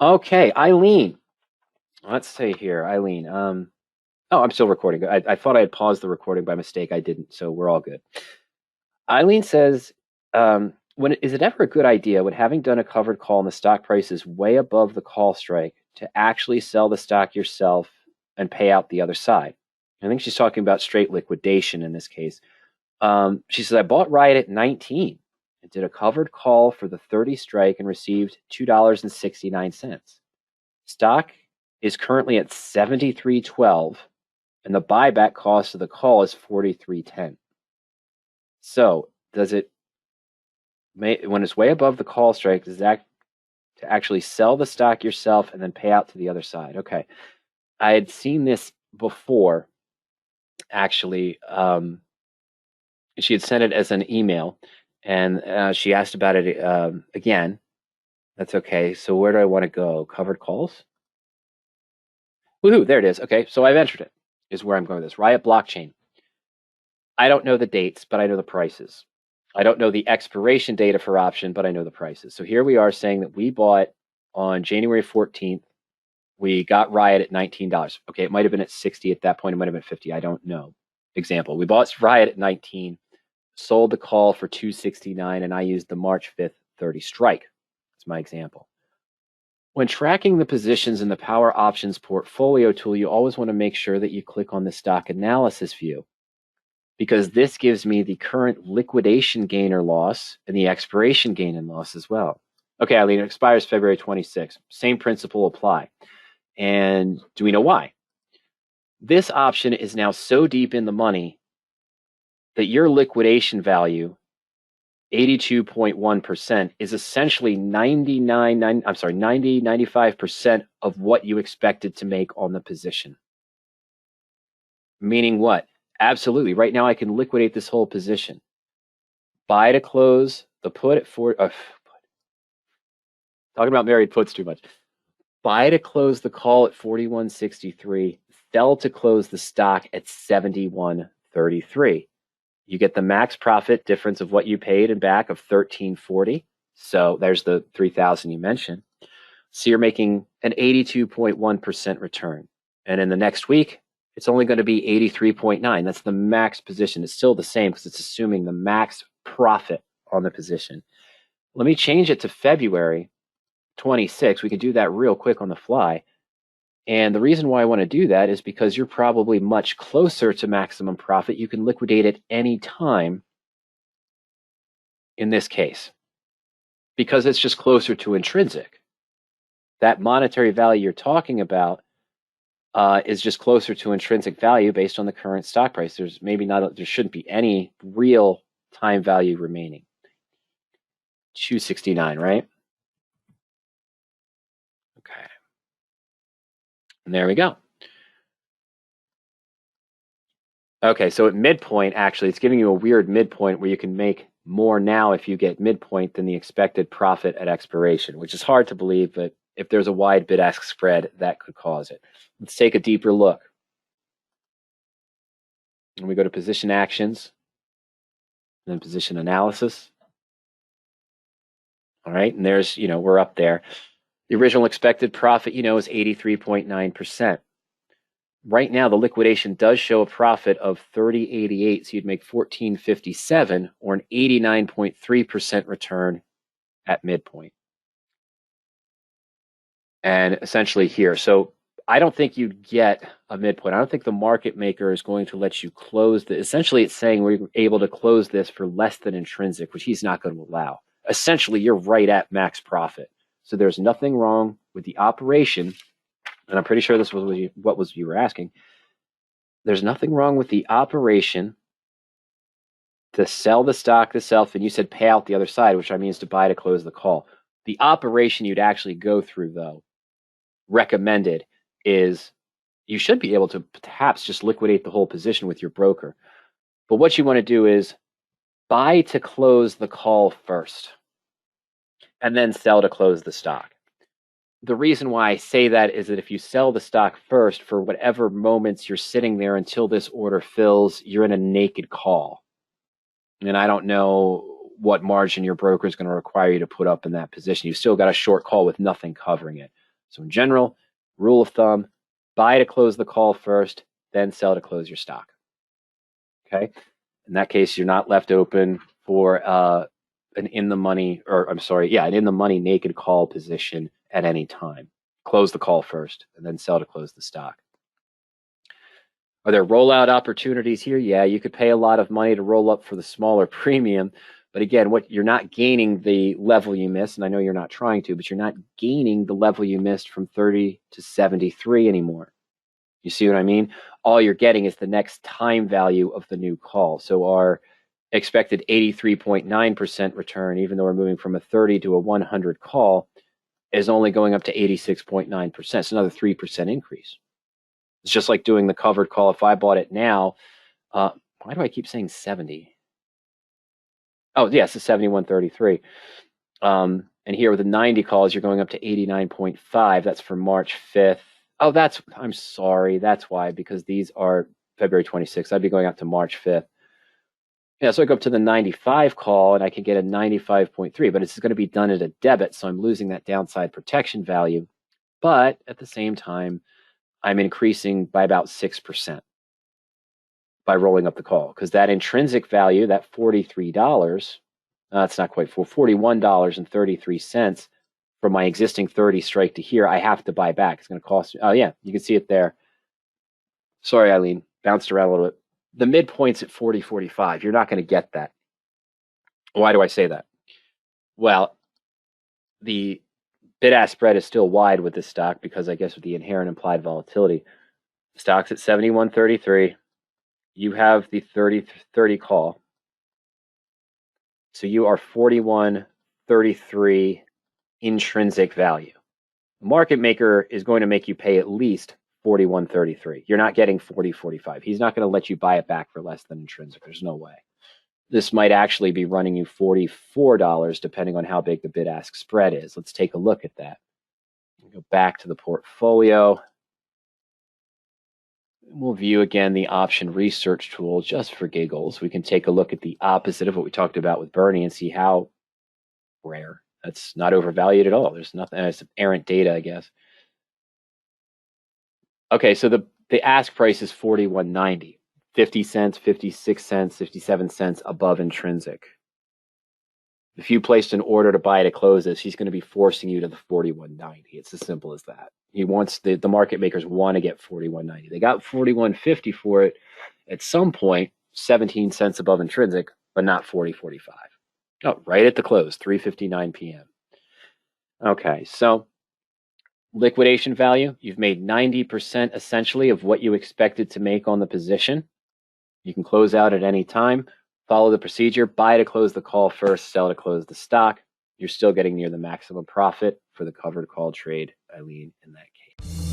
Okay, Eileen. Let's see here, Eileen. Oh, I'm still recording. I thought I had paused the recording by mistake. I didn't, so we're all good. Eileen says, is it ever a good idea when having done a covered call and the stock price is way above the call strike to actually sell the stock yourself and pay out the other side? I think she's talking about straight liquidation in this case. She says, I bought Riot at 19 and did a covered call for the 30 strike and received $2.69. Stock is currently at 73.12 and the buyback cost of the call is 43.10. So does it, when it's way above the call strike, does that to actually sell the stock yourself and then pay out to the other side? Okay. I had seen this before, actually. She had sent it as an email, and she asked about it again. That's okay. So where do I want to go? Covered calls? Woohoo, there it is. Okay, so I've entered it, is where I'm going with this. Riot blockchain. I don't know the dates, but I know the prices. I don't know the expiration date for option, but I know the prices. So here we are saying that we bought on January 14th. We got Riot at $19. Okay, it might have been at 60 at that point. It might have been 50. I don't know. Example, we bought Riot at 19, sold the call for 269, and I used the March 5th 30 strike. That's my example. When tracking the positions in the PowerOptions Portfolio tool, you always want to make sure that you click on the stock analysis view, because this gives me the current liquidation gain or loss and the expiration gain and loss as well. Okay, Eileen, it expires February 26th. Same principle apply. And do we know why? This option is now so deep in the money that your liquidation value, 82.1%, is essentially 95% of what you expected to make on the position. Meaning what? Absolutely. Right now I can liquidate this whole position. Buy to close the put at talking about married puts too much. Buy to close the call at 41.63, sell to close the stock at 71.33. You get the max profit difference of what you paid and back of 13.40. So there's the 3,000 you mentioned. So you're making an 82.1% return. And in the next week, it's only going to be 83.9. That's the max position. It's still the same because it's assuming the max profit on the position. Let me change it to February 26. We can do that real quick on the fly. And the reason why I want to do that is because you're probably much closer to maximum profit. You can liquidate at any time in this case because it's just closer to intrinsic. That monetary value you're talking about is just closer to intrinsic value based on the current stock price. There shouldn't be any real time value remaining. 269, right? Okay. And there we go. Okay, so at midpoint, actually, it's giving you a weird midpoint where you can make more now if you get midpoint than the expected profit at expiration, which is hard to believe, but if there's a wide bid-ask spread, that could cause it. Let's take a deeper look. And we go to position actions, and then position analysis. All right, and there's, we're up there. The original expected profit, is 83.9%. Right now, the liquidation does show a profit of 30.88, so you'd make 14.57 or an 89.3% return at midpoint. And essentially here, so I don't think you'd get a midpoint. I don't think the market maker is going to let you close this. Essentially, it's saying we're able to close this for less than intrinsic, which he's not going to allow. Essentially, you're right at max profit. So there's nothing wrong with the operation. And I'm pretty sure this was what you were asking. There's nothing wrong with the operation to sell the stock to self, and you said pay out the other side, which I mean is to buy to close the call. The operation you'd actually go through, though, recommended, is you should be able to perhaps just liquidate the whole position with your broker. But what you want to do is buy to close the call first, and then sell to close the stock. The reason why I say that is that if you sell the stock first, for whatever moments you're sitting there until this order fills, you're in a naked call. And I don't know what margin your broker is going to require you to put up in that position. You've still got a short call with nothing covering it. So in general, rule of thumb, buy to close the call first, then sell to close your stock. Okay. In that case, you're not left open for an in-the-money, or I'm sorry, yeah, an in-the-money naked call position at any time. Close the call first and then sell to close the stock. Are there rollout opportunities here? Yeah, you could pay a lot of money to roll up for the smaller premium. But again, what you're not gaining the level you missed, and I know you're not trying to, but you're not gaining the level you missed from 30 to 73 anymore. You see what I mean? All you're getting is the next time value of the new call. So our expected 83.9% return, even though we're moving from a 30 to a 100 call, is only going up to 86.9%. It's another 3% increase. It's just like doing the covered call. If I bought it now, why do I keep saying 70? Oh, yes, it's 71.33. And here with the 90 calls, you're going up to 89.5. That's for March 5th. Oh, I'm sorry. That's why, because these are February 26th. I'd be going up to March 5th. Yeah, so I go up to the 95 call and I can get a 95.3, but it's going to be done at a debit. So I'm losing that downside protection value. But at the same time, I'm increasing by about 6% by rolling up the call, because that intrinsic value, that $43, that's not quite full, $41.33 from my existing 30 strike to here, I have to buy back. It's going to cost me. Oh, yeah, you can see it there. Sorry, Eileen, bounced around a little bit. The midpoint's at 40.45. You're not going to get that. Why do I say that? Well, the bid-ask spread is still wide with this stock because I guess with the inherent implied volatility. The stock's at 71.33. You have the 30 call. So you are 41.33 intrinsic value. The market maker is going to make you pay at least 41.33. You're not getting 40.45. He's not going to let you buy it back for less than intrinsic. There's no way. This might actually be running you $44 depending on how big the bid-ask spread is. Let's take a look at that. Go back to the portfolio. We'll view again the option research tool just for giggles. We can take a look at the opposite of what we talked about with Bernie and see how rare. That's not overvalued at all. There's nothing. It's errant data, I guess. Okay, so the ask price is $41.90, 50 cents, 56 cents, 57 cents above intrinsic. If you placed an order to buy to close this, he's going to be forcing you to the $41.90. It's as simple as that. He wants the market makers want to get $41.90. They got $41.50 for it at some point, 17 cents above intrinsic, but not $40.45. Oh, right at the close, 3:59 p.m. Okay, so liquidation value, you've made 90% essentially of what you expected to make on the position. You can close out at any time. Follow the procedure, buy to close the call first, sell to close the stock. You're still getting near the maximum profit for the covered call trade, Eileen, in that case.